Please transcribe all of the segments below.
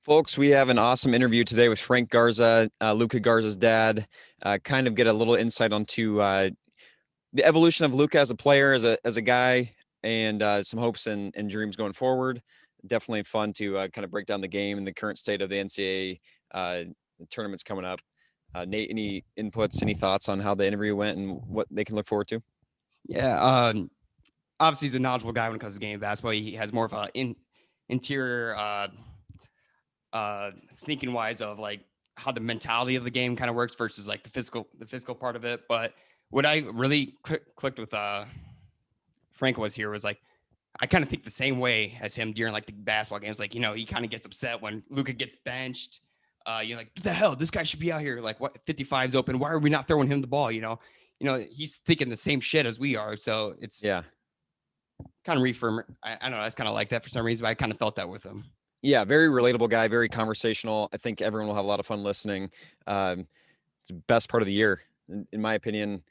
Folks, we have an awesome interview today with Frank Garza, Luka Garza's dad. Kind of get a little insight onto the evolution of Luka as a player, as a guy, and some hopes and dreams going forward. Definitely fun to kind of break down the game and the current state of the NCAA tournaments coming up. Nate, any inputs, any thoughts on how the interview went and what they can look forward to? Yeah, obviously he's a knowledgeable guy when it comes to game of basketball. He has more of a interior thinking wise of like how the mentality of the game kind of works versus like the physical part of it. But what I really clicked with Frank was like I kind of think the same way as him during like the basketball games. Like, he kind of gets upset when Luka gets benched. You're like, what the hell? This guy should be out here. Like, what? 55's open. Why are we not throwing him the ball? He's thinking the same shit as we are. So it's kind of reaffirm. I don't know. That's kind of like that for some reason. But I kind of felt that with him. Yeah, very relatable guy, very conversational. I think everyone will have a lot of fun listening. It's the best part of the year, in my opinion.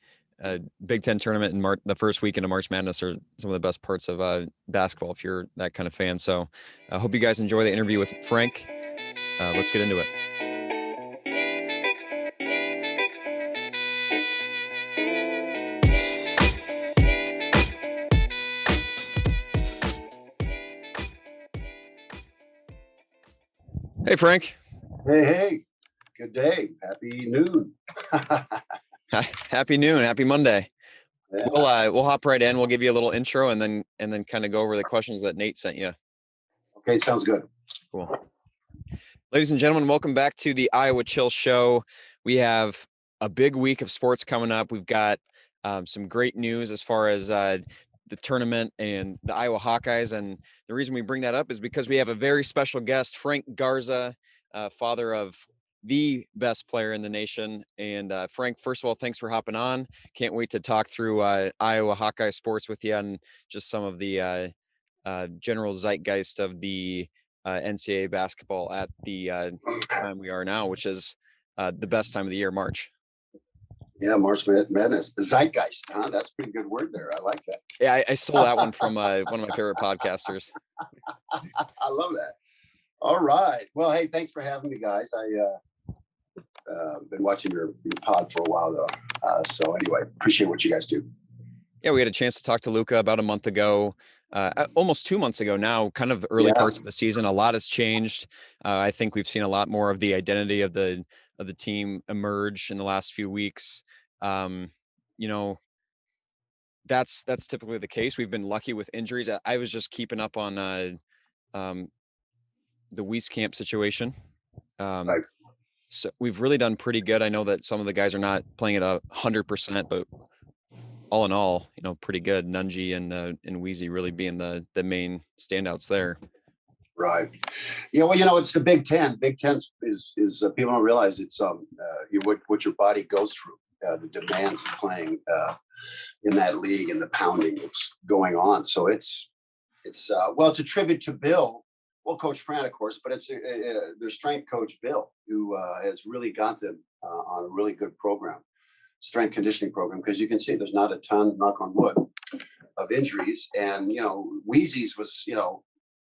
Big Ten tournament in the first weekend of March Madness are some of the best parts of basketball if you're that kind of fan. So I hope you guys enjoy the interview with Frank. Let's get into it. Hey, Frank. Hey, good day. Happy noon. Happy noon. Happy Monday. Yeah. We'll hop right in. We'll give you a little intro and then kind of go over the questions that Nate sent you. Okay, sounds good. Cool. Ladies and gentlemen, welcome back to the Iowa Chill Show. We have a big week of sports coming up. We've got some great news as far as the tournament and the Iowa Hawkeyes. And the reason we bring that up is because we have a very special guest, Frank Garza, father of the best player in the nation. And Frank, first of all, thanks for hopping on. Can't wait to talk through Iowa Hawkeye sports with you and just some of the general zeitgeist of the NCAA basketball at the time we are now, which is the best time of the year, March. Yeah, March Madness. The zeitgeist, huh? That's a pretty good word there. I like that. Yeah, I stole that one from one of my favorite podcasters. I love that. All right. Well, hey, thanks for having me, guys. I've been watching your pod for a while, though. So anyway, appreciate what you guys do. Yeah, we had a chance to talk to Luka about a month ago, almost 2 months ago now, kind of early parts of the season. A lot has changed. I think we've seen a lot more of the identity of the team emerge in the last few weeks. That's typically the case. We've been lucky with injuries. I was just keeping up on the Wieskamp situation. Right. So we've really done pretty good. I know that some of the guys are not playing at 100%, but all in all, pretty good. Nunji and Weezy really being the main standouts there. Right. Yeah. Well, it's the Big Ten. Big Ten is people don't realize it's what your body goes through, the demands of playing in that league and the pounding that's going on. So it's a tribute to Bill. Well, Coach Fran, of course, but it's their strength coach, Bill, who has really got them on a really good program, strength conditioning program, because you can see there's not a ton, knock on wood, of injuries. And, Wheezy's was,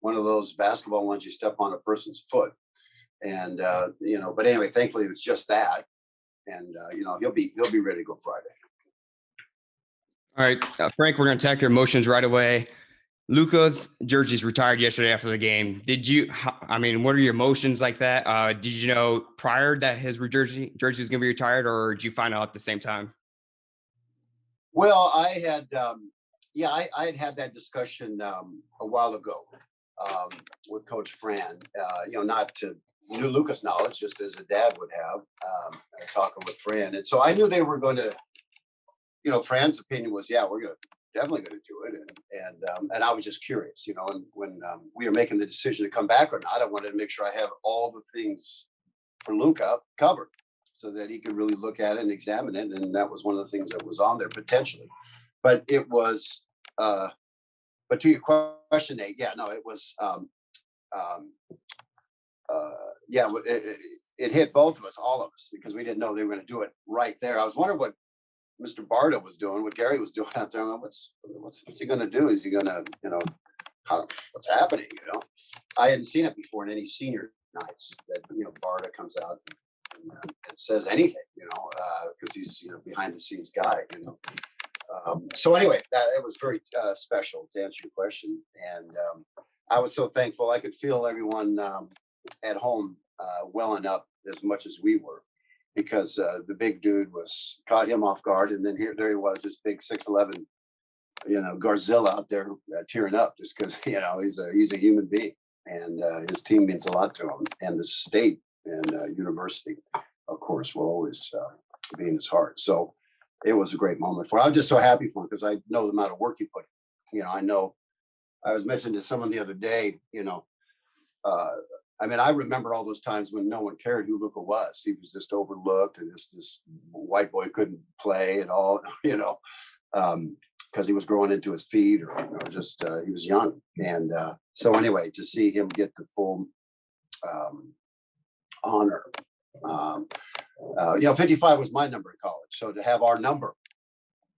one of those basketball ones you step on a person's foot. And, but anyway, thankfully it was just that. And, he'll be ready to go Friday. All right, Frank, we're going to attack your emotions right away. Luka's jersey's retired yesterday after the game. What are your emotions like that? Did you know prior that his jersey was going to be retired, or did you find out at the same time? Well, I had had that discussion a while ago with Coach Fran, not to Luka's knowledge, just as a dad would have, talking with Fran. And so I knew they were going to, Fran's opinion was, we're definitely going to do it. And I was just curious, and when we were making the decision to come back or not, I wanted to make sure I have all the things for Luka covered so that he could really look at it and examine it. And that was one of the things that was on there potentially. But it was, but to your question, Nate, it was, it hit both of us, all of us, because we didn't know they were going to do it right there. I was wondering what Mr. Barta was doing, what Gary was doing out there. What's he going to do? Is he going to, what's happening? I hadn't seen it before in any senior nights that, Barta comes out and says anything, because he's, behind the scenes guy, So anyway, it was very special to answer your question. And I was so thankful. I could feel everyone at home welling up as much as we were, because the big dude caught him off guard. And then there he was, this big 6'11", Garza out there tearing up just because, he's a human being, and his team means a lot to him, and the state and university, of course, will always be in his heart. So it was a great moment for him. I was just so happy for him because I know the amount of work he put in. I know I was mentioning to someone the other day, I remember all those times when no one cared who Luka was. He was just overlooked, and this white boy couldn't play at all, because he was growing into his feet, or just he was young. And so anyway, to see him get the full honor. 55 was my number in college, so to have our number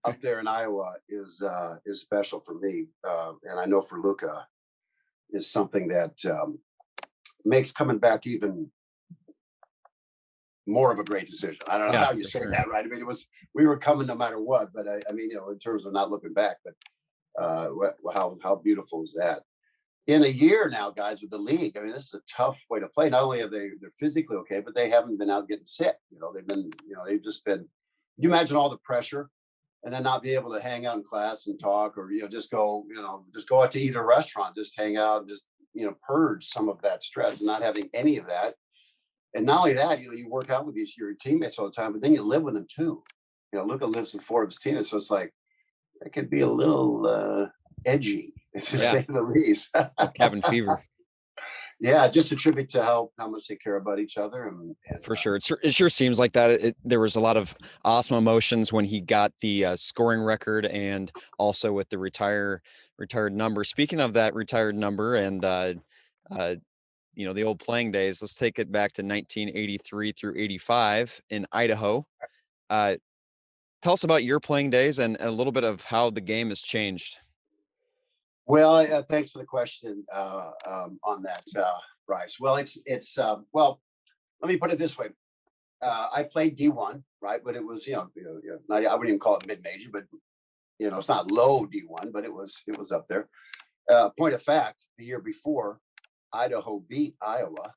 up there in Iowa is special for me, and I know for Luka is something that makes coming back even more of a great decision. I don't know how you say that, right? We were coming no matter what, but in terms of not looking back, but how beautiful is that? In a year now, guys, with the league, this is a tough way to play. Not only are they're physically okay, but they haven't been out getting sick. They've just been. You imagine all the pressure, and then not be able to hang out in class and talk, or just go out to eat at a restaurant, just hang out, just purge some of that stress, and not having any of that. And not only that, you work out with your teammates all the time, but then you live with them too. Luka lives with 4 of his teammates, so it's like it could be a little edgy, to say the least. Cabin fever. Yeah, just a tribute to how much they care about each other. And for sure, it sure seems like that. There was a lot of awesome emotions when he got the scoring record, and also with the retired number. Speaking of that retired number, and the old playing days, let's take it back to 1983 through 85 in Idaho. Tell us about your playing days and a little bit of how the game has changed. Well, thanks for the question on that, Bryce. Well, well, let me put it this way. I played D1, right? But it was, I wouldn't even call it mid-major, but, it's not low D1, but it was up there. Point of fact, the year before, Idaho beat Iowa.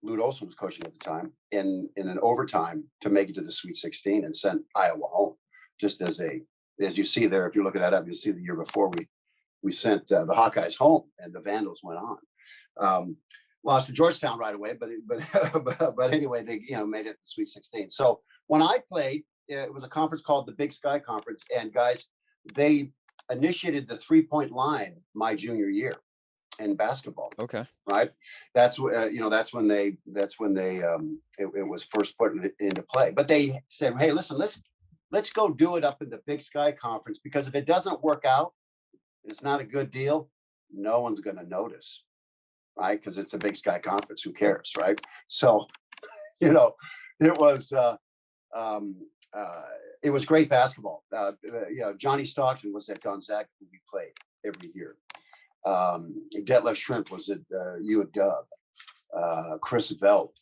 Lute Olson was coaching at the time in an overtime to make it to the Sweet 16 and sent Iowa home. Just as you see there, if you look at that up, you'll see the year before we sent the Hawkeyes home, and the Vandals went on. Lost to Georgetown right away, but anyway, they made it to the Sweet 16. So when I played, it was a conference called the Big Sky Conference, and guys, they initiated the 3-point line my junior year in basketball. Okay, right. That's when it was first put into play. But they said, hey, listen, let's go do it up in the Big Sky Conference, because if it doesn't work out, it's not a good deal, no one's going to notice, right? Because it's a Big Sky Conference. Who cares, right? So, it was great basketball. Johnny Stockton was at Gonzaga, who we played every year. Detlef Schrempf was at UW. Chris Velt,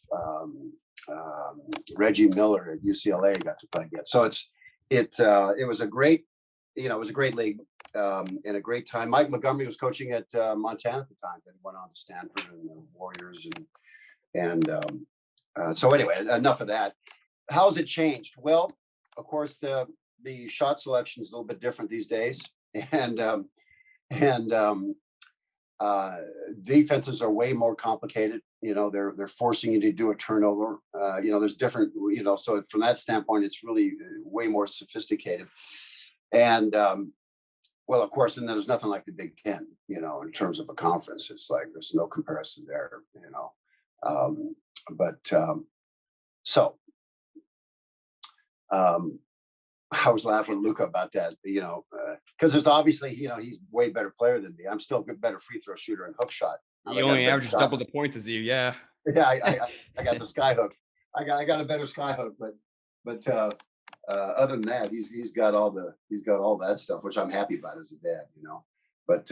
Reggie Miller at UCLA got to play again. So it was a great, league. And a great time. Mike Montgomery was coaching at Montana at the time, then went on to Stanford and the Warriors, and so anyway, enough of that. How's it changed? Well, of course, the shot selection is a little bit different these days, and defenses are way more complicated. They're forcing you to do a turnover. There's different. So from that standpoint, it's really way more sophisticated, and well, of course, and there's nothing like the Big Ten, in terms of a conference. It's like there's no comparison there, I was laughing at Luka about that, because there's obviously, he's way better player than me. I'm still a better free throw shooter and hook shot. He only averages double the points as you, yeah. Yeah, I got the sky hook. I got a better sky hook, but other than that, he's got all that stuff, which I'm happy about as a dad, But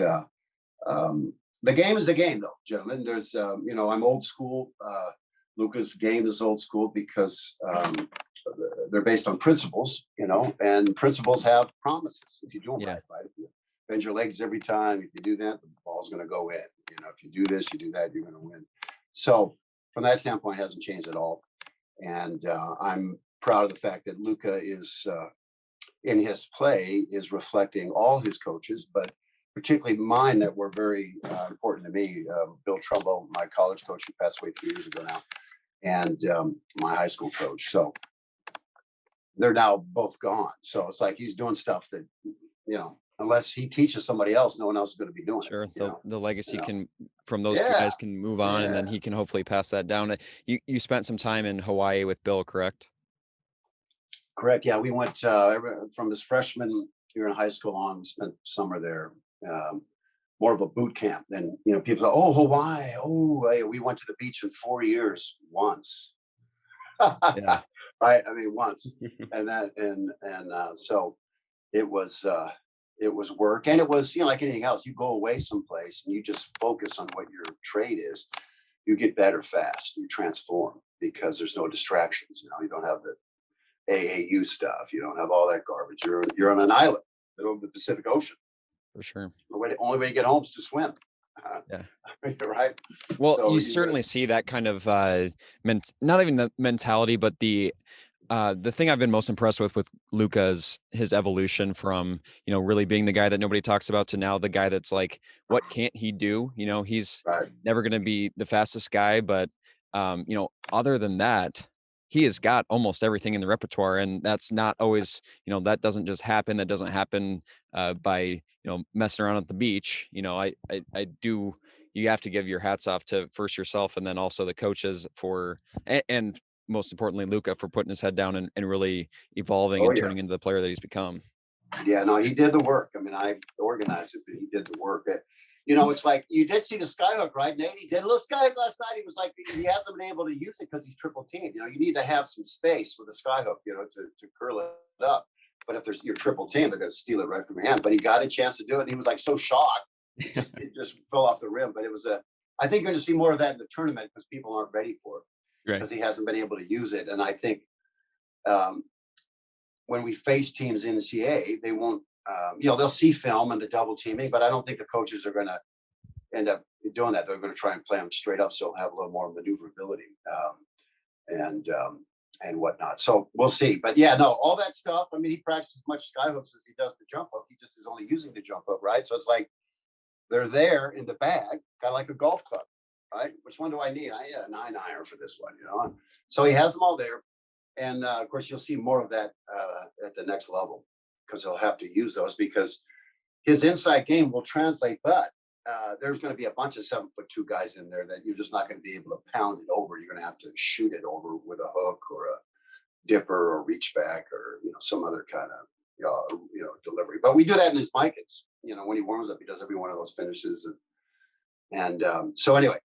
the game is the game, though, gentlemen. There's, I'm old school. Luka's game is old school because they're based on principles, and principles have promises. If you do them right? If you bend your legs every time, if you do that, the ball's going to go in. If you do this, you do that, you're going to win. So from that standpoint, it hasn't changed at all. And I'm proud of the fact that Luka is, in his play, is reflecting all his coaches, but particularly mine that were very important to me. Bill Trumbo, my college coach, who passed away 3 years ago now, and my high school coach. So they're now both gone. So it's like he's doing stuff that, unless he teaches somebody else, no one else is going to be doing Sure. it. The legacy can, from those two guys, can move on, and then he can hopefully pass that down. You spent some time in Hawaii with Bill, correct? Correct. Yeah, we went from his freshman year in high school on. We spent summer there. More of a boot camp than people say, oh, Hawaii. Oh, we went to the beach in 4 years once. Yeah. Right. I mean, once. So it was work, and it was, like anything else, you go away someplace and you just focus on what your trade is. You get better fast. You transform because there's no distractions. You don't have the AAU stuff. You don't have all that garbage. You're on an island, middle of the Pacific Ocean. For sure. The only way to get home is to swim. Yeah. Right. Well, so you certainly see that kind of not even the mentality, but the thing I've been most impressed with Luka is his evolution from, really being the guy that nobody talks about to now the guy that's like, what can't he do? He's never going to be the fastest guy, but other than that, he has got almost everything in the repertoire, and that's not always, that doesn't just happen. That doesn't happen by, messing around at the beach. I do, you have to give your hats off to first yourself and then also the coaches and most importantly, Luka, for putting his head down and really evolving and turning into the player that he's become. Yeah, no, he did the work. I mean, I organized it, but he did the work. It's like, you did see the skyhook, right, Nate? He did a little skyhook last night. He was like, he hasn't been able to use it because he's triple teamed. You need to have some space with a skyhook, to curl it up. But if you're triple teamed, they're going to steal it right from your hand. But he got a chance to do it. And he was like so shocked. It just fell off the rim. But I think you're going to see more of that in the tournament because people aren't ready for it. Because he hasn't been able to use it. And I think when we face teams in NCAA, they won't, they'll see film and the double teaming, but I don't think the coaches are going to end up doing that. They're going to try and play them straight up, so he'll have a little more maneuverability and whatnot. So we'll see. But yeah, no, all that stuff. I mean, he practices as much skyhooks as he does the jump hook. He just is only using the jump hook, right? So it's like they're there in the bag, kind of like a golf club. Right? Which one do I need? I need a 9-iron for this one, So he has them all there. And of course, you'll see more of that at the next level because he'll have to use those because his inside game will translate. But there's going to be a bunch of 7'2" guys in there that you're just not going to be able to pound it over. You're going to have to shoot it over with a hook or a dipper or reach back or, some other kind of, delivery. But we do that in his Micans. When he warms up, he does every one of those finishes. And so anyway,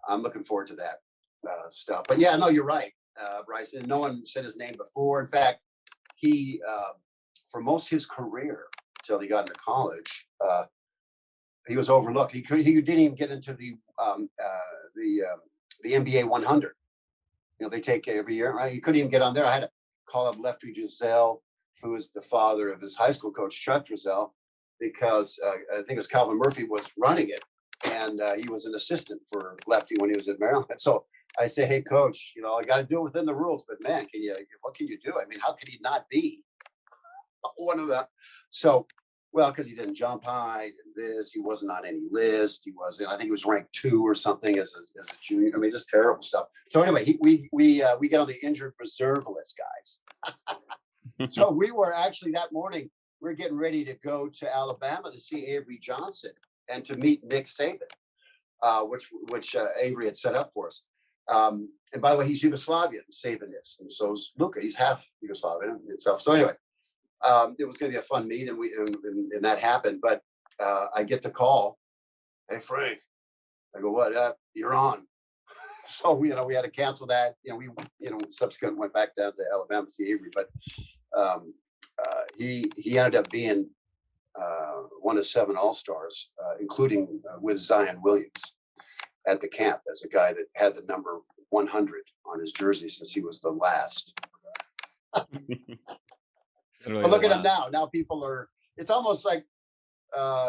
I'm looking forward to that stuff. But yeah, no, you're right, Bryce. And no one said his name before. In fact, he, for most of his career, until he got into college, he was overlooked. He didn't even get into the NBA 100. They take every year, right? He couldn't even get on there. I had to call up Lefty Driesell, who is the father of his high school coach, Chuck Driesell, because I think it was Calvin Murphy was running it. And he was an assistant for Lefty when he was at Maryland. So I say, hey, coach, I got to do it within the rules. But man, what can you do? I mean, how could he not be one of them? So, because he didn't jump high, he wasn't on any list. He wasn't. I think he was ranked 2 or something as a junior. I mean, just terrible stuff. So anyway, we get on the injured reserve list, guys. So we were actually that morning. We're getting ready to go to Alabama to see Avery Johnson and to meet Nick Saban, which Avery had set up for us. And by the way, he's Yugoslavian, Saban is, and so is Luka. He's half Yugoslavian himself. So anyway, it was going to be a fun meet, and that happened. But I get the call, hey Frank, I go, what? You're on. So we had to cancel that. We subsequently went back down to Alabama to see Avery, but he ended up being one of 7 All-Stars, including with Zion Williams at the camp as a guy that had the number 100 on his jersey since he was the last. But look at him now. Now people are, it's almost like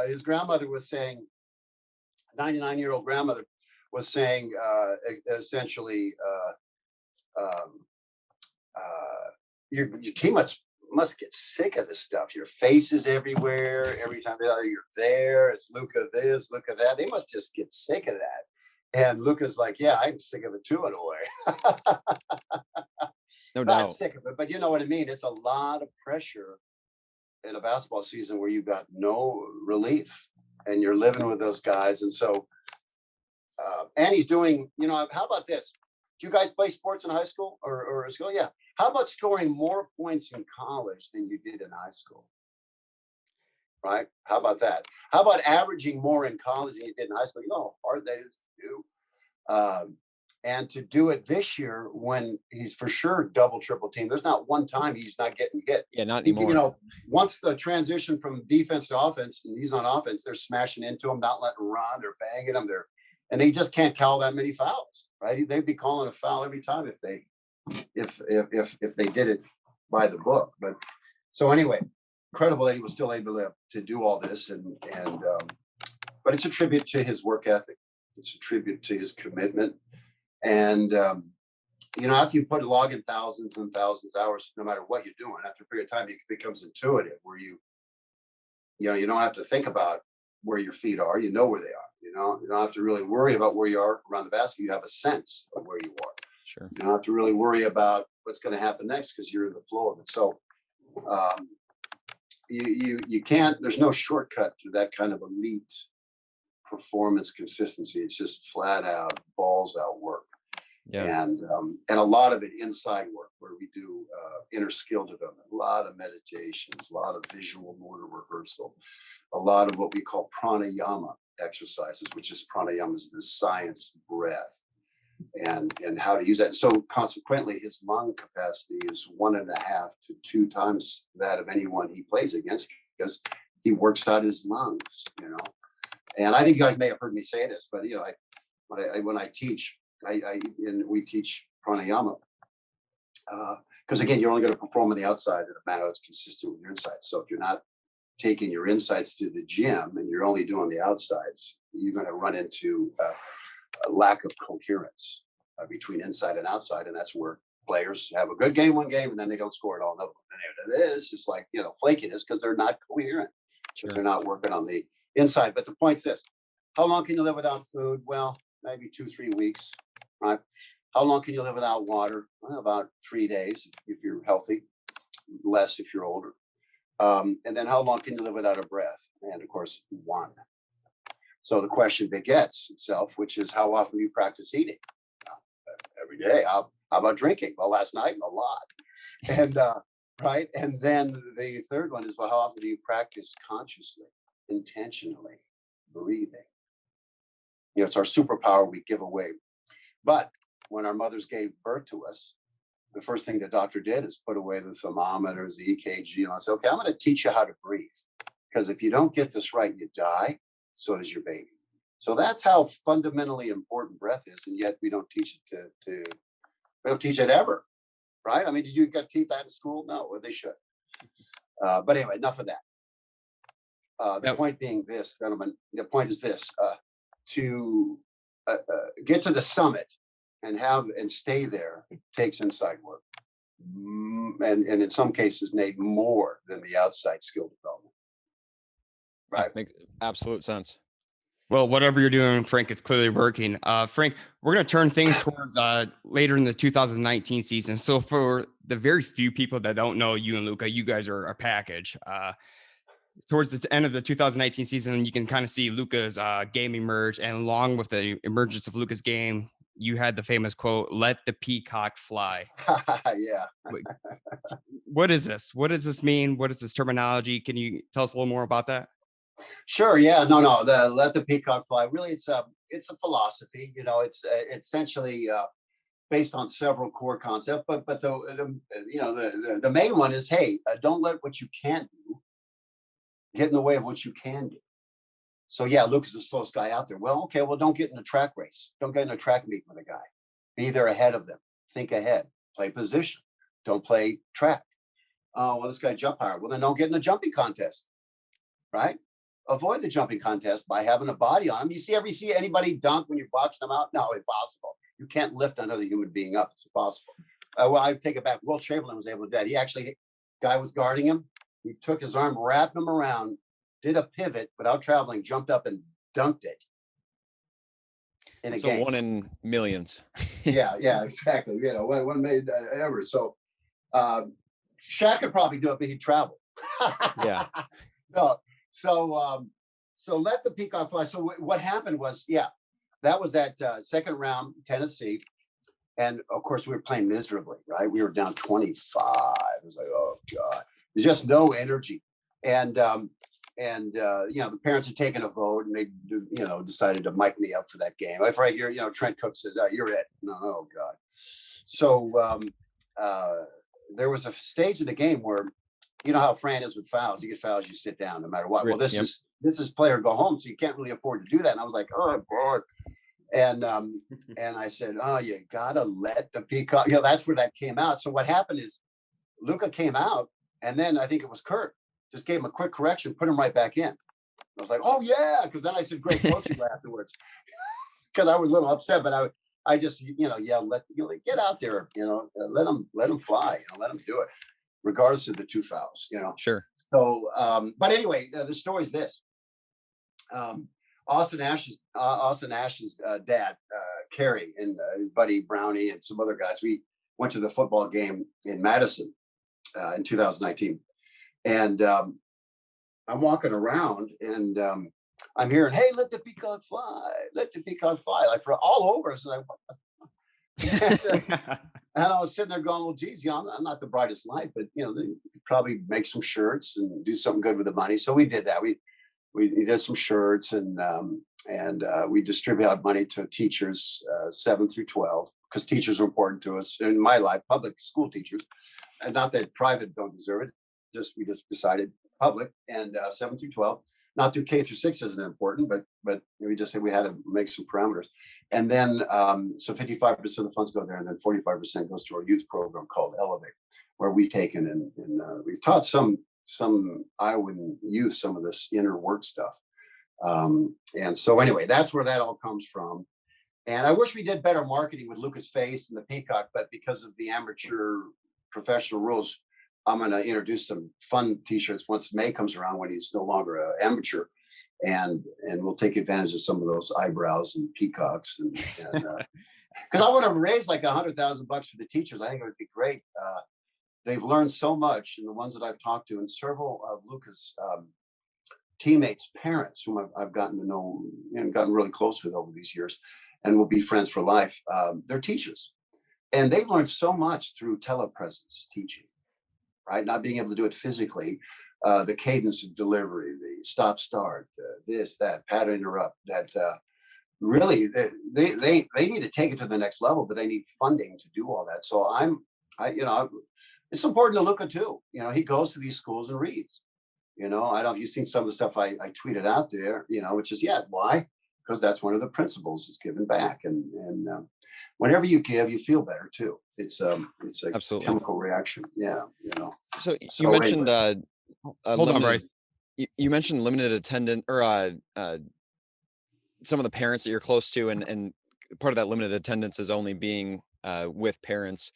his grandmother was saying, 99-year-old grandmother was saying, essentially, your team must get sick of this stuff. Your face is everywhere. Every time you're there, it's Luka this, Luka that. They must just get sick of that. And Luka's like, yeah, I'm sick of it too, in a way. No Not doubt. sick of it, but you know what I mean? It's a lot of pressure in a basketball season where you've got no relief and you're living with those guys. And so, and he's doing, how about this? Do you guys play sports in high school or school? Yeah. How about scoring more points in college than you did in high school? Right? How about that? How about averaging more in college than you did in high school? You know how hard that is to do. And to do it this year when he's for sure double, triple team. There's not one time he's not getting hit. Yeah, not anymore. Once the transition from defense to offense and he's on offense, they're smashing into him, not letting him run, they're banging him, and they just can't call that many fouls, right? They'd be calling a foul every time if they did it by the book. But so anyway, incredible that he was still able to do all this, but it's a tribute to his work ethic. It's a tribute to his commitment. And, after you put log in thousands and thousands of hours, no matter what you're doing, after a period of time, it becomes intuitive where you don't have to think about where your feet are. You know where they are. You don't have to really worry about where you are around the basket. You have a sense of where you are. Sure. You don't have to really worry about what's going to happen next because you're in the flow of it. So you can't, there's no shortcut to that kind of elite performance consistency. It's just flat out, balls out work. Yeah. And a lot of it inside work where we do inner skill development, a lot of meditations, a lot of visual motor rehearsal, a lot of what we call pranayama exercises, which is pranayama is the science breath and how to use that. So consequently, his lung capacity is 1.5 to 2 times that of anyone he plays against because he works out his lungs, And I think you guys may have heard me say this, but when I teach, we teach pranayama because again, you're only going to perform on the outside in a manner that's consistent with your insides. So if you're not taking your insides to the gym and you're only doing the outsides, you're going to run into a lack of coherence between inside and outside, and that's where players have a good game one game and then they don't score at all another one. And it is just like flakiness because they're not coherent because they're not working on the inside. But the point's this: how long can you live without food? Well, maybe 2-3 weeks, right? How long can you live without water? Well, about 3 days if you're healthy, less if you're older. And then how long can you live without a breath? And of course, 1. So the question begets itself, which is how often do you practice eating? Every day. How about drinking? Well, last night, a lot. And right. And then the third one is, well, how often do you practice consciously, intentionally breathing? It's our superpower we give away. But when our mothers gave birth to us, the first thing the doctor did is put away the thermometers, the EKG, and I said, okay, I'm going to teach you how to breathe. Because if you don't get this right, you die. So does your baby. So that's how fundamentally important breath is. And yet we don't teach it we don't teach it ever. Right? I mean, did you get teach that in school? No, well, they should. But anyway, enough of that. The point being this, gentlemen, the point is this, to get to the summit and stay there takes inside work. And in some cases, need more than the outside skill development. Right. Makes absolute sense. Well, whatever you're doing, Frank, it's clearly working. Frank, we're going to turn things towards later in the 2019 season. So for the very few people that don't know you and Luka, you guys are a package. Towards the end of the 2019 season, you can kind of see Luka's game emerge. And along with the emergence of Luka's game, you had the famous quote, "Let the peacock fly." Yeah. What is this? What does this mean? What is this terminology? Can you tell us a little more about that? Sure. Yeah. No. Let the peacock fly. Really, it's a philosophy. It's essentially based on several core concepts. But the main one is, hey, don't let what you can't do get in the way of what you can do. So yeah, Luka's the slowest guy out there. Well, okay, well, don't get in a track race. Don't get in a track meet with a guy. Be there ahead of them. Think ahead. Play position. Don't play track. Oh, well, this guy jumped higher. Well, then don't get in a jumping contest, right? Avoid the jumping contest by having a body on him. You see anybody dunk when you box them out? No, impossible. You can't lift another human being up. It's impossible. Well, I take it back. Will Chamberlain was able to do that. He actually, guy was guarding him. He took his arm, wrapped him around, did a pivot without traveling, jumped up and dunked it in a So game. one in millions. yeah, exactly. You know, one made ever. So Shaq could probably do it, but he'd travel. Yeah. No. So let the peacock fly. So what happened was, that was that second round, Tennessee. And of course, we were playing miserably, right? We were down 25. It was like, oh God, there's just no energy. And the parents had taken a vote and they, decided to mic me up for that game. If I hear, Trent Cook says, you're it. No, oh God. So there was a stage of the game where, you know how Fran is with fouls. You get fouls, you sit down no matter what. Well, this is play or go home, so you can't really afford to do that. And I was like, oh God. And I said, oh, you gotta let the peacock. That's where that came out. So what happened is Luka came out, and then I think it was Kurt just gave him a quick correction, put him right back in. I was like, oh yeah, because then I said great coaching afterwards, because I was a little upset, but I just yelled, get out there, let them fly, let them do it, regardless of the two fouls, Sure. So, but anyway, the story is this. Austin Ash's dad, Kerry, and his buddy Brownie and some other guys, we went to the football game in Madison in 2019. And I'm walking around and I'm hearing, hey, let the peacock fly, let the peacock fly, like for all over us. And I was sitting there going, well, geez, I'm not the brightest light, but they could probably make some shirts and do something good with the money. So we did that. We did some shirts and we distributed money to teachers 7 through 12, because teachers are important to us in my life, public school teachers, and not that private don't deserve it. We just decided public and 7 through 12, not through K through 6 isn't important, but we just said we had to make some parameters. And then so 55% of the funds go there, and then 45% goes to our youth program called Elevate, where we've taken and we've taught some Iowan youth some of this inner work stuff. And so anyway, that's where that all comes from. And I wish we did better marketing with Luka's face and the peacock, but because of the amateur professional rules, I'm going to introduce some fun t-shirts once May comes around, when he's no longer an amateur, and we'll take advantage of some of those eyebrows and peacocks, and because I would have raised like $100,000 for the teachers. I think it would be great. They've learned so much, and the ones that I've talked to, and several of Luka's teammates' parents, whom I've gotten to know and gotten really close with over these years, and will be friends for life. They're teachers, and they've learned so much through telepresence teaching. Right, not being able to do it physically, the cadence of delivery, the stop start, this, that, pattern interrupt. That really they need to take it to the next level, but they need funding to do all that. So it's important to Luka too. He goes to these schools and reads. I don't know if you've seen some of the stuff I tweeted out there. Which is why? Because that's one of the principles is giving back, and whenever you give, you feel better too. It's a chemical reaction. Yeah, So you mentioned hold on, Bryce. You mentioned limited attendance, or some of the parents that you're close to, and part of that limited attendance is only being with parents.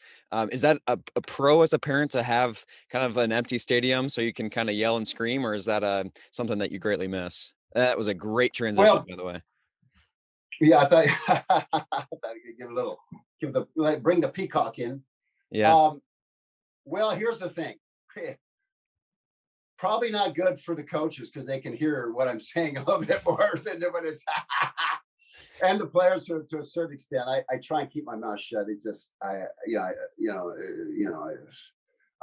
Is that a pro as a parent to have kind of an empty stadium so you can kind of yell and scream, or is that something that you greatly miss? That was a great transition, by the way. Yeah, I thought I'd bring the peacock in. Yeah. Well, here's the thing. Probably not good for the coaches, because they can hear what I'm saying a little bit more than what it's. And the players to a certain extent. I try and keep my mouth shut. It's just I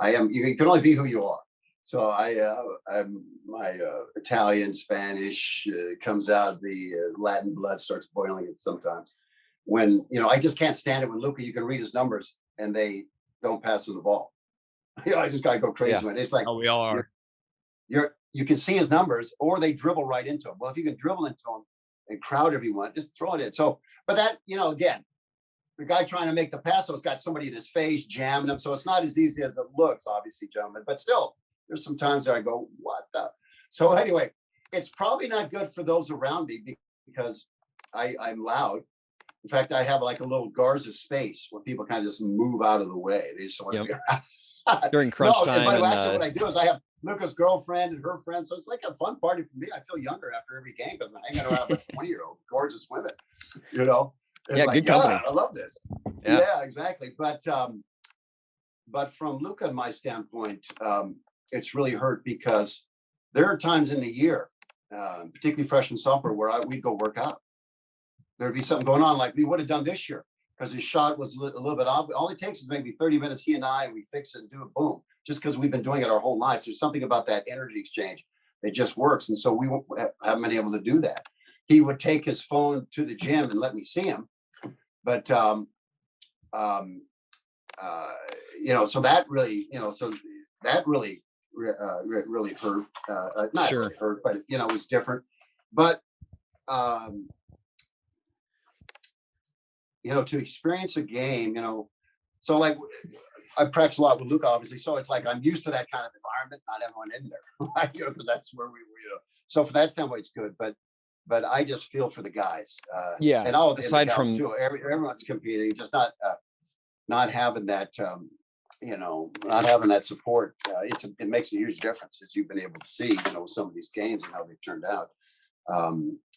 am. You can only be who you are. So I'm my Italian, Spanish comes out. The Latin blood starts boiling it sometimes. When I just can't stand it when Luka. You can read his numbers and they don't pass him the ball. I just gotta go crazy when it's like, we all are. you can see his numbers, or they dribble right into him. Well, if you can dribble into him and crowd everyone, just throw it in. So, but that, again, the guy trying to make the pass has got somebody in his face jamming him. So it's not as easy as it looks, obviously, gentlemen. But still, there's some times that I go, what the? So anyway, it's probably not good for those around me because I'm loud. In fact, I have like a little Garza space where people kind of just move out of the way. They just want to be around. During crunch time. But actually, what I do is I have Luka's girlfriend and her friend. So it's like a fun party for me. I feel younger after every game because I'm hanging around with 20-year-old gorgeous women, And yeah, good company. I love this. Yeah, exactly. But from Luka and my standpoint, it's really hurt because there are times in the year, particularly freshman sophomore, where we'd go work out. There'd be something going on like we would have done this year because his shot was a little bit off. All it takes is maybe 30 minutes, he and we fix it and do it, boom. Just because we've been doing it our whole lives. There's something about that energy exchange. It just works. And so we haven't been able to do that. He would take his phone to the gym and let me see him. But, so that really, really hurt. Not Sure. really hurt, but, it was different. But, to experience a game, so like I practice a lot with Luka, obviously. So it's like I'm used to that kind of environment, not everyone in there, right? Because that's where we were, So for that standpoint, it's good. But I just feel for the guys. And all aside the from too, everyone's competing, just not having that, not having that support. It makes a huge difference, as you've been able to see, some of these games and how they've turned out.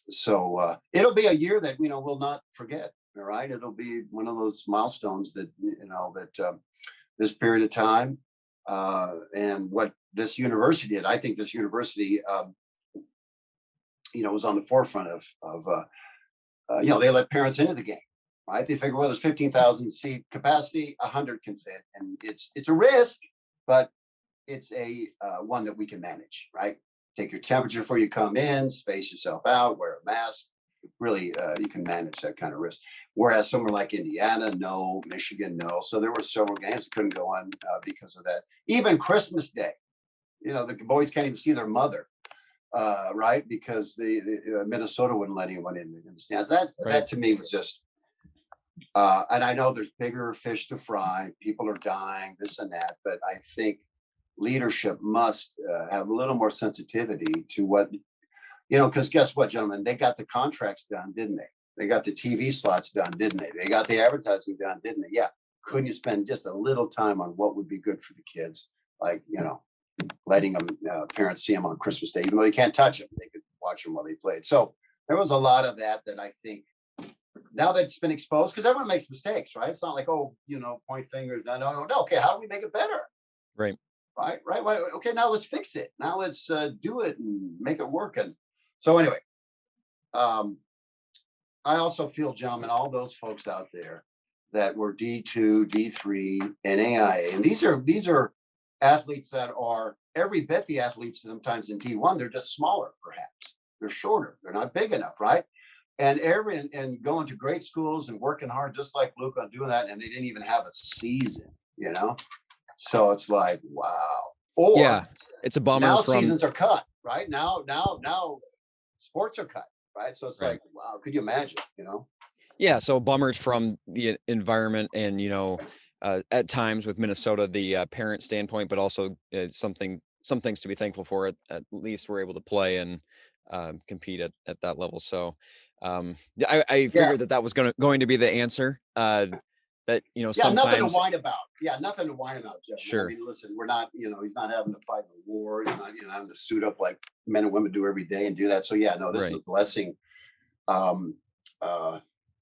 So it'll be a year that we'll not forget. All right, it'll be one of those milestones that this period of time and what this university did. I think this university, was on the forefront of they let parents into the game. Right, they figure, well, there's 15,000 seat capacity, 100 can fit, and it's a risk, but it's a one that we can manage. Right, take your temperature before you come in, space yourself out, wear a mask. Really, you can manage that kind of risk. Whereas somewhere like Indiana, no, Michigan, no. So there were several games that couldn't go on because of that. Even Christmas Day, the boys can't even see their mother, right? Because the Minnesota wouldn't let anyone in the stands. That to me was just. And I know there's bigger fish to fry. People are dying, this and that. But I think leadership must have a little more sensitivity to what. Because guess what, gentlemen? They got the contracts done, didn't they? They got the TV slots done, didn't they? They got the advertising done, didn't they? Yeah. Couldn't you spend just a little time on what would be good for the kids? Like, letting them, parents see them on Christmas Day, even though they can't touch them. They could watch them while they played. So there was a lot of that I think now that it's been exposed, because everyone makes mistakes, right? It's not like, point fingers. No. Okay, how do we make it better? Right. Right. Okay, now let's fix it. Now let's do it and make it work. And so anyway, I also feel, gentlemen, all those folks out there that were D2, D3, and AIA, and these are athletes that are every bit the athletes sometimes in D1. They're just smaller, perhaps. They're shorter. They're not big enough, right? And going to great schools and working hard, just like Luka, on doing that, and they didn't even have a season, So it's like, wow. Or yeah, it's a bummer. Now seasons are cut, right? Now sports are cut, right? So it's like, wow, could you imagine, Yeah, so bummer from the environment and, at times with Minnesota, the parent standpoint, but also some things to be thankful for. At least we're able to play and compete at that level. So I figured that was going to be the answer. That sometimes nothing to whine about. Yeah, nothing to whine about, Jeff. Sure. I mean, listen, we're not, he's not having to fight a war. He's not, having to suit up like men and women do every day and do that. So yeah, no, this is a blessing. And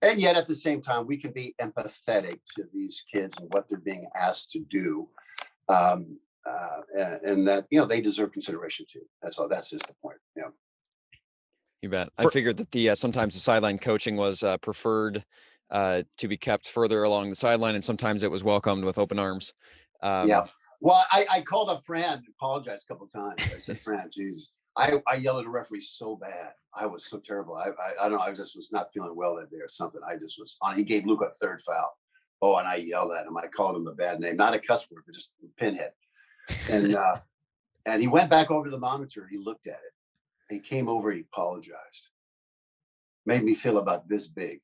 yet at the same time, we can be empathetic to these kids and what they're being asked to do, and that they deserve consideration too. That's all. That's just the point. Yeah. You bet. I figured that the sometimes the sideline coaching was preferred. To be kept further along the sideline, and sometimes it was welcomed with open arms. Yeah. Well, I called up Fran, apologized a couple of times. I said, Fran, geez, I yelled at the referee so bad. I was so terrible. I don't know. I just was not feeling well that day or something. I just was on. He gave Luka a third foul. Oh, and I yelled at him. I called him a bad name, not a cuss word, but just pinhead. And And he went back over the monitor. He looked at it. He came over. He apologized. Made me feel about this big,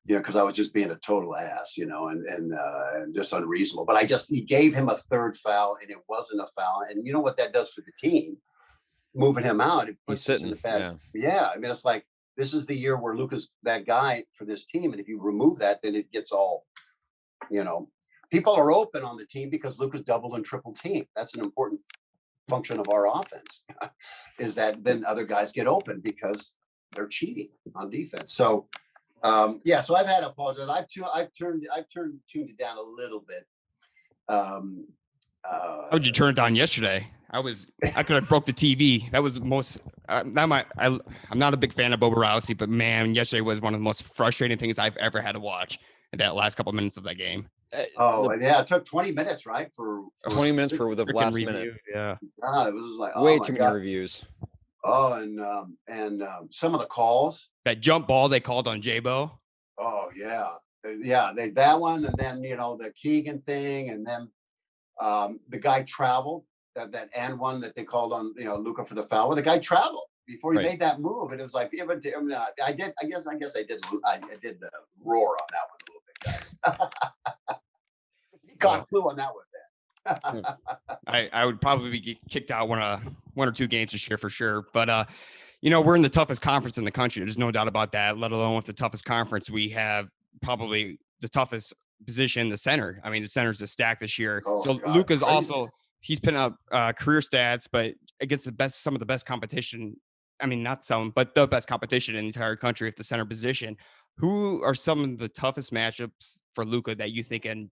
because I was just being a total ass, and just unreasonable. But he gave him a third foul, and it wasn't a foul. And you know what that does for the team? Moving him out, it puts us in the bad. Yeah, I mean, it's like this is the year where Luka's that guy for this team, and if you remove that, then it gets all, people are open on the team because Luka's double and triple team. That's an important function of our offense, is that then other guys get open because they're cheating on defense. So so I've had to apologize. I've tuned it down a little bit. How would you turn it down yesterday? I could have broke the TV. That was the most. I'm not a big fan of Boba Rousey, but man, yesterday was one of the most frustrating things I've ever had to watch in that last couple of minutes of that game. It took 20 minutes, right? For 20 minutes for the last reviews, minute. Yeah, God, it was just like way too many reviews. Oh, and some of the calls. That jump ball they called on J-Bo. Oh yeah, that one, and then the Keegan thing, and then the guy traveled that and one that they called on Luka for the foul. Well, the guy traveled before he made that move, and it was like I did roar on that one a little bit, guys. Peacock flew on that one. I would probably be kicked out one or two games this year for sure. But we're in the toughest conference in the country. There's no doubt about that. Let alone with the toughest conference, we have probably the toughest position, the center. I mean, the center's a stack this year. Luka's also he's putting up career stats, but against some of the best competition. I mean, not some, but the best competition in the entire country at the center position. Who are some of the toughest matchups for Luka that you think in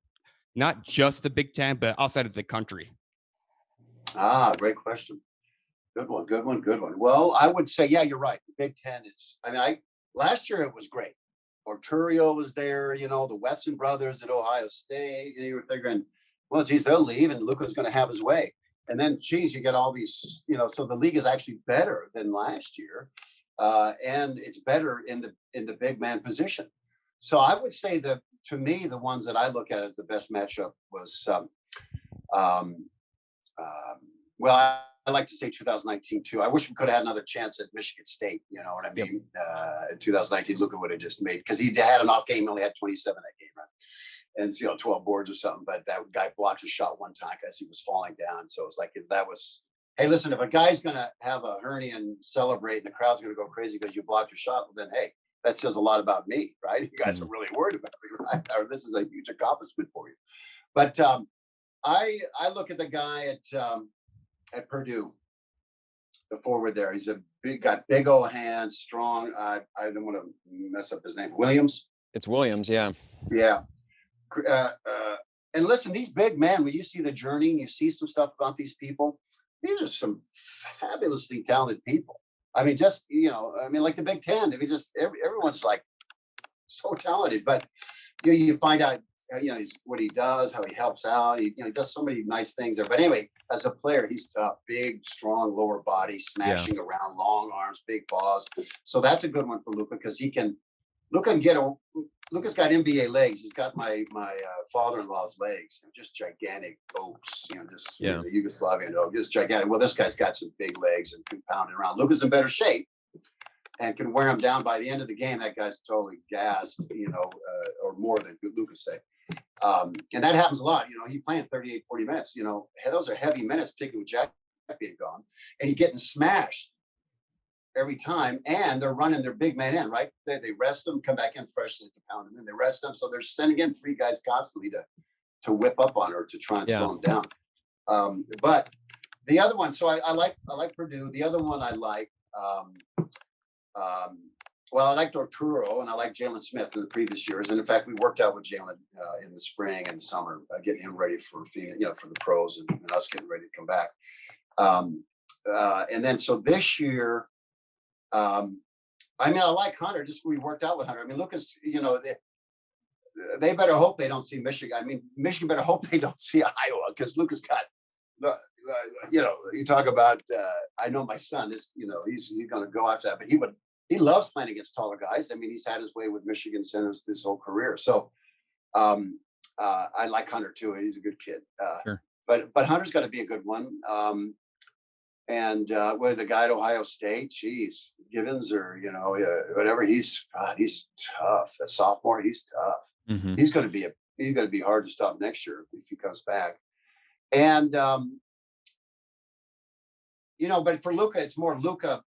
not just the Big Ten, but outside of the country? Great question. Good one. Well, I would say, you're right. The Big Ten is, last year it was great. Orturio was there, the Weston brothers at Ohio State. You were figuring, well, geez, they'll leave and Luka's going to have his way. And then, geez, you get all these, so the league is actually better than last year. And it's better in the big man position. So I would say that, to me, the ones that I look at as the best matchup was, I like to say 2019 too. I wish we could have had another chance at Michigan State. You know what I mean? In 2019, Luka would have just made, because he had an off game, he only had 27 that game, right? And 12 boards or something. But that guy blocked a shot one time as he was falling down. So it's like, hey, listen, if a guy's gonna have a hernia and celebrate, and the crowd's gonna go crazy because you blocked your shot, well, then hey, that says a lot about me, right? You guys are really worried about me, right? Or this is a huge accomplishment for you. But I look at the guy at Purdue, the forward there. He's got big old hands, strong. I don't want to mess up his name. Williams. It's Williams, yeah. Yeah. And listen, these big men, when you see the journey and you see some stuff about these people, these are some fabulously talented people. I mean, just, like the Big Ten. I mean, just everyone's like so talented. But you find out, what he does, how he helps out. He does so many nice things there. But anyway, as a player, he's tough, big, strong lower body, smashing around, long arms, big balls. So that's a good one for Luka, because Luka's got NBA legs. He's got my father-in-law's legs, just gigantic oaks, the Yugoslavian oak, just gigantic. Well, this guy's got some big legs and can pound it around. Luka's in better shape and can wear him down. By the end of the game, that guy's totally gassed, or more than Luka say. And that happens a lot. He's playing 38, 40 minutes. Those are heavy minutes, particularly with Jack being gone. And he's getting smashed every time, and they're running their big man in, right? They rest them, come back in freshly to pound them in. They rest them, so they're sending in three guys constantly to whip up on her to try and slow them down. But the other one, so I like Purdue. The other one I like, I liked Arturo and I liked Jalen Smith in the previous years. And in fact, we worked out with Jalen in the spring and summer, getting him ready for for the pros and us getting ready to come back. And then so this year, I like Hunter. Just we worked out with Hunter. Lucas, they better hope they don't see Michigan. Michigan better hope they don't see Iowa, because Lucas got, you talk about. I know my son is, he's going to go after that, but he loves playing against taller guys. He's had his way with Michigan since this whole career. So I like Hunter too. He's a good kid. Sure. But Hunter's got to be a good one. And with the guy at Ohio State, geez, Givens or whatever, he's tough. The sophomore, he's tough. Mhm. He's going to be hard to stop next year if he comes back. And but for Luka, it's more Luka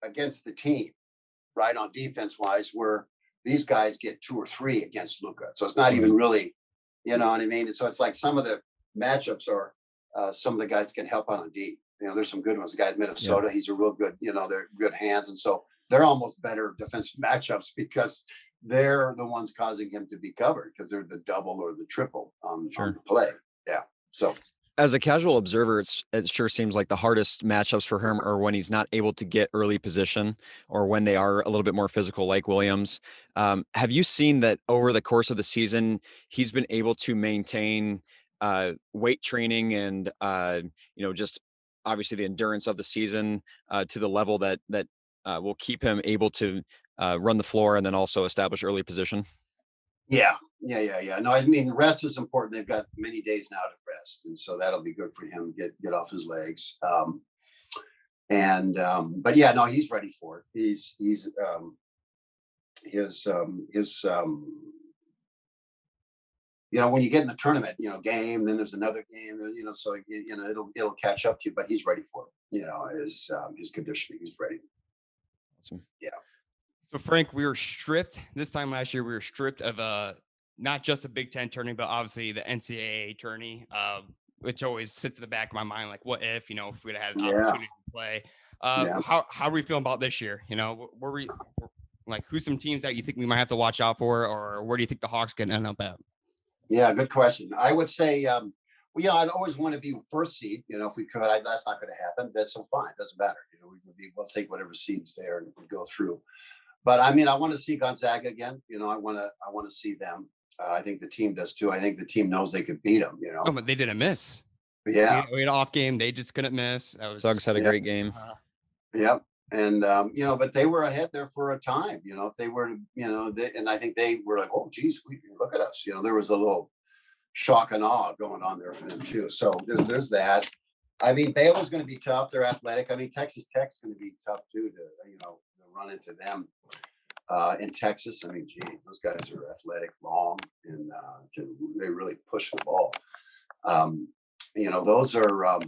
against the team, right? On defense wise, where these guys get 2 or 3 against Luka, so it's not even really, you know what I mean. And so it's like some of the matchups are some of the guys can help out on D. There's some good ones. The guy at Minnesota, he's a real good, they're good hands. And so they're almost better defensive matchups because they're the ones causing him to be covered because they're the double or the triple on the play. Yeah. So As a casual observer, it sure seems like the hardest matchups for him are when he's not able to get early position or when they are a little bit more physical, like Williams. Have you seen that over the course of the season, he's been able to maintain weight training and just obviously the endurance of the season to the level that will keep him able to run the floor and then also establish early position? yeah. No, I mean, rest is important. They've got many days now to rest, and so that'll be good for him. Get off his legs. But yeah, no, he's ready for it. He's his when you get in the tournament, game, then there's another game, so it'll catch up to you. But he's ready for it. His conditioning, he's ready. Awesome. Yeah. So Frank, we were stripped this time last year. We were stripped of not just a Big Ten tourney, but obviously the NCAA tourney, which always sits in the back of my mind. Like, what if if we'd had an opportunity to play? How are we feeling about this year? Who's some teams that you think we might have to watch out for, or where do you think the Hawks can end up at? Yeah, good question. I would say, I'd always want to be first seed. If we could, that's not going to happen. That's so fine. Doesn't matter. We'll take whatever seeds there and go through. But I mean, I want to see Gonzaga again. I want to see them. I think the team does too. I think the team knows they could beat them. Oh, but they didn't miss. Yeah, we had an off game. They just couldn't miss. Suggs had a great game. Yep. And but they were ahead there for a time. If they were, and I think they were like, oh, geez, look at us. There was a little shock and awe going on there for them too. So there's that. I mean, Baylor's going to be tough. They're athletic. I mean, Texas Tech's going to be tough too to run into them in Texas. I mean, geez, those guys are athletic, long, and they really push the ball. Those are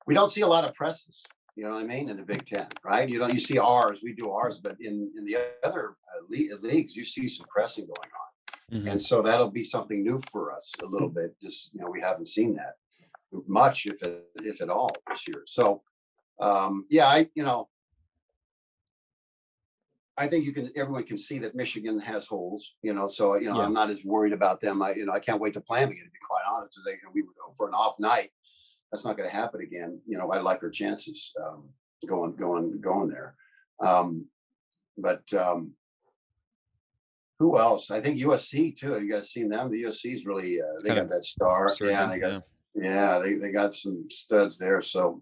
we don't see a lot of presses. You know what I mean? In the Big Ten, right? You see ours, we do ours, but in the other leagues, you see some pressing going on. Mm-hmm. And so that'll be something new for us a little bit. Just, we haven't seen that much, if at all this year. So, I think everyone can see that Michigan has holes, so, I'm not as worried about them. I can't wait to play them again, to be quite honest. We would go for an off night. That's not going to happen again. I like our chances going there. But who else? I think USC too. Have you guys seen them? The USC is really they got that star. They got some studs there. So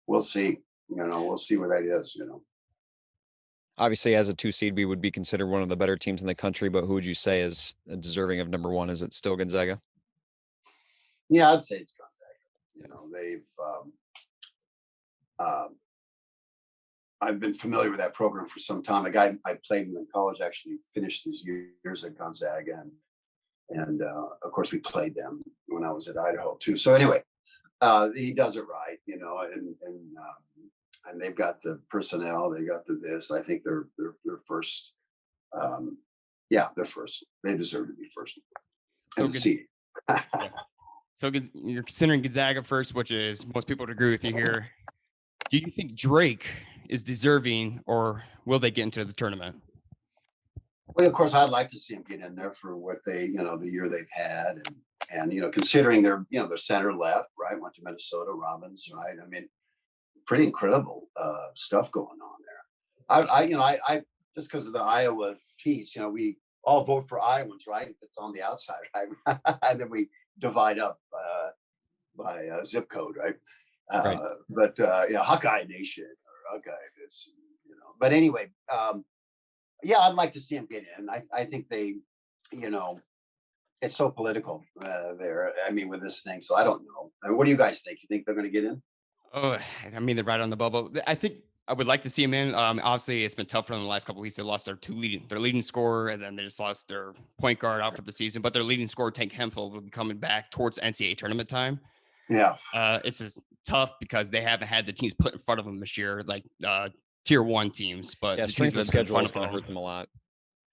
we'll see. We'll see where that is. Obviously, as a 2 seed, we would be considered one of the better teams in the country. But who would you say is deserving of number 1? Is it still Gonzaga? Yeah, I'd say it's Gonzaga. They've I've been familiar with that program for some time. A guy I played in college actually finished his years at Gonzaga, and of course we played them when I was at Idaho too. So anyway, he does it right, and they've got the personnel, they got this. I think they're first. They're first. They deserve to be first. So good. So you're considering Gonzaga first, which is most people would agree with you here. Do you think Drake is deserving, or will they get into the tournament? Well, of course, I'd like to see them get in there for what they, the year they've had, and considering their center left, right, went to Minnesota, Robbins, right. I mean, pretty incredible stuff going on there. I just because of the Iowa piece, we all vote for Iowans, right? If it's on the outside, right, and then we divide up by zip code, right? Right. But Hawkeye Nation or Hawkeye this, But anyway, I'd like to see them get in. I think they, it's so political there. I mean, with this thing, so I don't know. I mean, what do you guys think? You think they're going to get in? Oh, I mean, they're right on the bubble. I think I would like to see him in. Obviously, it's been tough for them the last couple of weeks. They lost their leading scorer, and then they just lost their point guard out for the season. But their leading scorer, Tank Hemphill, will be coming back towards NCAA tournament time. Yeah. It's just tough because they haven't had the teams put in front of them this year, like tier one teams. But Yeah, the teams strength that of have been in schedule front is of going to them, hurt them a lot.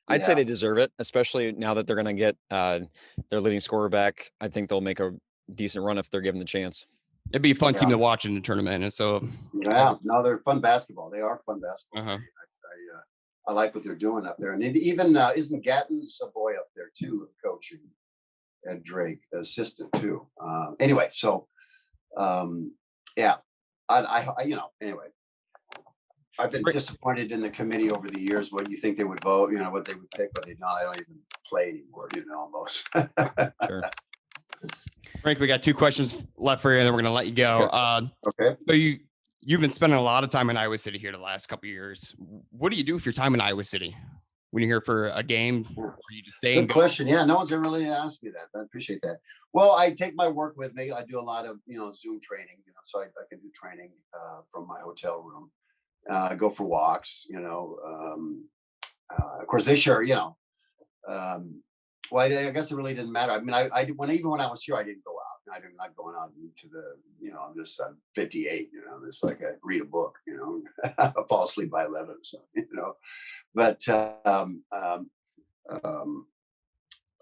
I'd say Yeah. they deserve it, especially now that they're going to get their leading scorer back. I think they'll make a decent run if they're given the chance. it'd be a fun team Yeah. to watch in the tournament. And so, Yeah. No, they're fun basketball. They are fun basketball. uh-huh. I like what they're doing up there. And even isn't Gatton's a boy up there too, coaching at Drake, assistant too. Anyway, so yeah, anyway, I've been disappointed in the committee over the years. What you think they would vote, what they would pick, but they don't. I don't even play anymore, almost. Sure. Frank, we got 2 questions left for you, and then we're going to let you go. Okay. So you've been spending a lot of time in Iowa City here the last couple of years. What do you do with your time in Iowa City? When you're here for a game, or you just stay and Good go? question. Yeah, no one's ever really asked me that. I appreciate that. Well, I take my work with me. I do a lot of Zoom training. So I can do training from my hotel room. I go for walks. Of course, this year, well, I guess it really didn't matter. I mean, even when I was here, I didn't go out. I'm not going out into I'm 58. It's like I read a book. I fall asleep by 11. So but so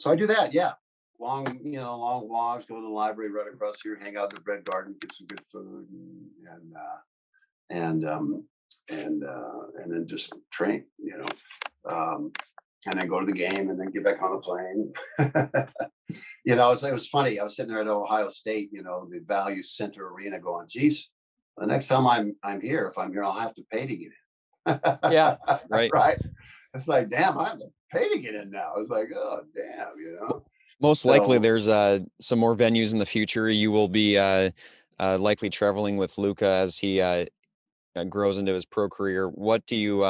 I do that. Yeah, long walks. Go to the library right across here. Hang out in the bread garden. Get some good food and then just train. And then go to the game and then get back on the plane. It was funny. I was sitting there at Ohio State, the Value Center Arena going, geez, the next time I'm here, if I'm here, I'll have to pay to get in. Yeah, right. Right. It's like, damn, I have to pay to get in now. It's like, oh, damn, Most likely, So- there's some more venues in the future. You will be likely traveling with Luka as he grows into his pro career. What do you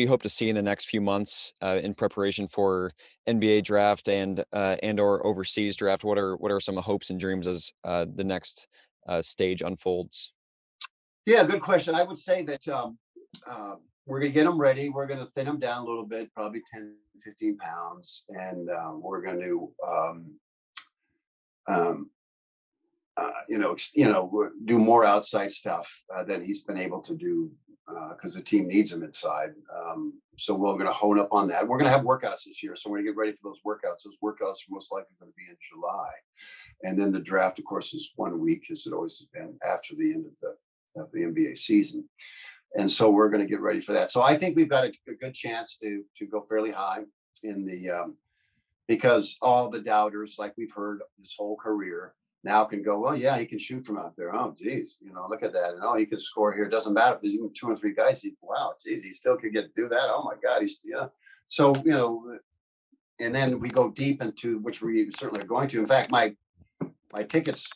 hope to see in the next few months in preparation for NBA draft and or overseas draft? What are some hopes and dreams as the next stage unfolds? Yeah, good question. I would say that we're going to get them ready. We're going to thin them down a little bit, probably 10, 15 pounds. And we're going to, do more outside stuff than he's been able to do because the team needs him inside. So we're going to hone up on that. We're going to have workouts this year. So we're going to get ready for those workouts. Those workouts are most likely going to be in July. And then the draft, of course, is 1 week, as it always has been, after the end of the NBA season. And so we're going to get ready for that. So I think we've got a good chance to go fairly high in the because all the doubters, like we've heard his whole career, now can go, well, yeah, he can shoot from out there. Oh, geez, look at that. And he can score here. It doesn't matter if there's even 2 or 3 guys. Wow, geez, he still could do that. Oh my God, So and then we go deep into, which we certainly are going to. In fact, my tickets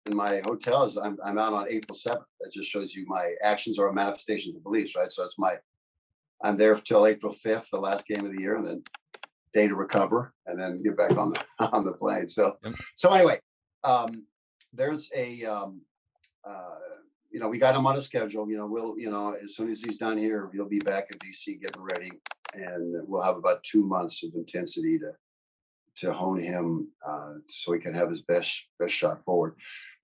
in my hotel is I'm out on April 7th. That just shows you my actions are a manifestation of beliefs, right? So I'm there till April 5th, the last game of the year, and then day to recover, and then get back on the plane. So, Yep. So anyway, there's a we got him on a schedule. We'll as soon as he's done here, he'll be back in DC getting ready, and we'll have about 2 months of intensity to hone him so he can have his best shot forward.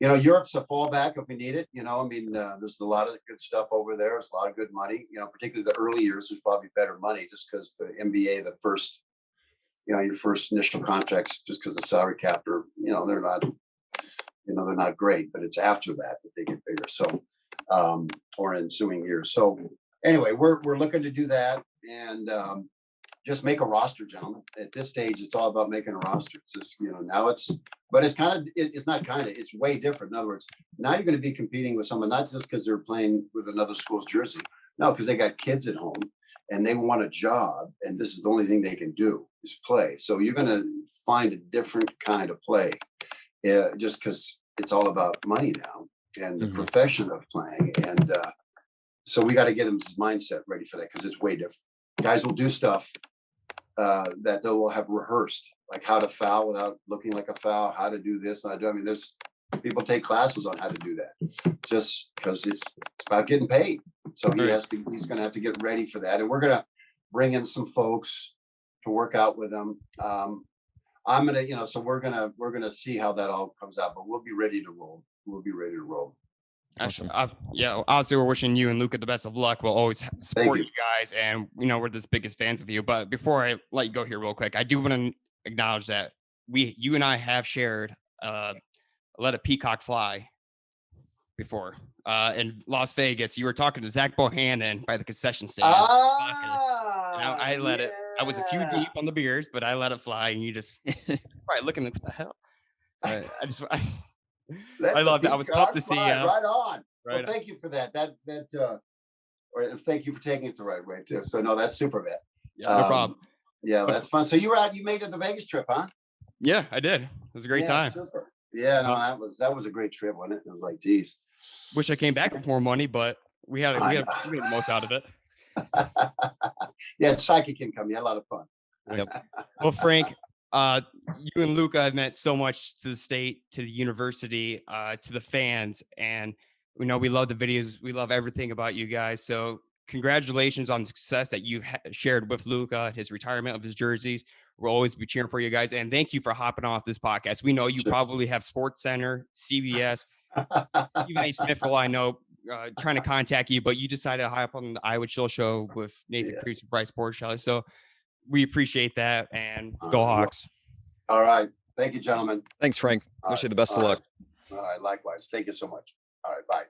Europe's a fallback if we need it. There's a lot of good stuff over there. There's a lot of good money. Particularly the early years, there's probably better money just because the NBA, the first, your first initial contracts, just because the salary cap are, they're not great, but it's after that they get bigger. So, or ensuing years. So anyway, we're looking to do that and just make a roster, gentlemen. At this stage, it's all about making a roster. It's just, now it's way different. In other words, now you're going to be competing with someone, not just because they're playing with another school's jersey. No, because they got kids at home and they want a job. And this is the only thing they can do is play. So you're going to find a different kind of play just because it's all about money now and the profession of playing. And so we got to get his mindset ready for that because it's way different. Guys will do stuff that they will have rehearsed, like how to foul without looking like a foul, how to do this. There's People take classes on how to do that, just because it's about getting paid. So he's going to have to get ready for that. And we're going to bring in some folks to work out with him. I'm going to, so we're going to see how that all comes out, but we'll be ready to roll. Awesome. Obviously we're wishing you and Luka the best of luck. We'll always support you guys, and we're the biggest fans of you. But before I let you go here real quick, I do want to acknowledge that you and I have shared let a peacock fly before in Las Vegas. You were talking to Zach Bohannon by the concession stand. I let it. I was a few deep on the beers, but I let it fly, and you just probably looking at what the hell. I love that. I was pumped to see. Right on. Right. Well, thank you for that. Or thank you for taking it the right way too. So no, that's super, man. Yeah, no problem. Yeah, that's fun. So you made it the Vegas trip, huh? Yeah, I did. It was a great time. Super. Yeah, no, that was a great trip, wasn't it? It was like, geez. Wish I came back with more money, but we had the most out of it. Yeah, psychic income. You had a lot of fun. Yep. Well, Frank, you and Luka have meant so much to the state, to the university, to the fans, and we love the videos. We love everything about you guys. So congratulations on the success that you shared with Luka, his retirement of his jerseys. We'll always be cheering for you guys. And thank you for hopping off this podcast. We know you probably have Sports Center, CBS, Stephen A. Smith, I know, trying to contact you, but you decided to hop on the Iowa Chill Show with Nathan Cruz and Bryce Borchelli. So we appreciate that, and go Hawks. All right. Thank you, gentlemen. Thanks, Frank. Wish you the best of luck. All right. Likewise. Thank you so much. All right. Bye.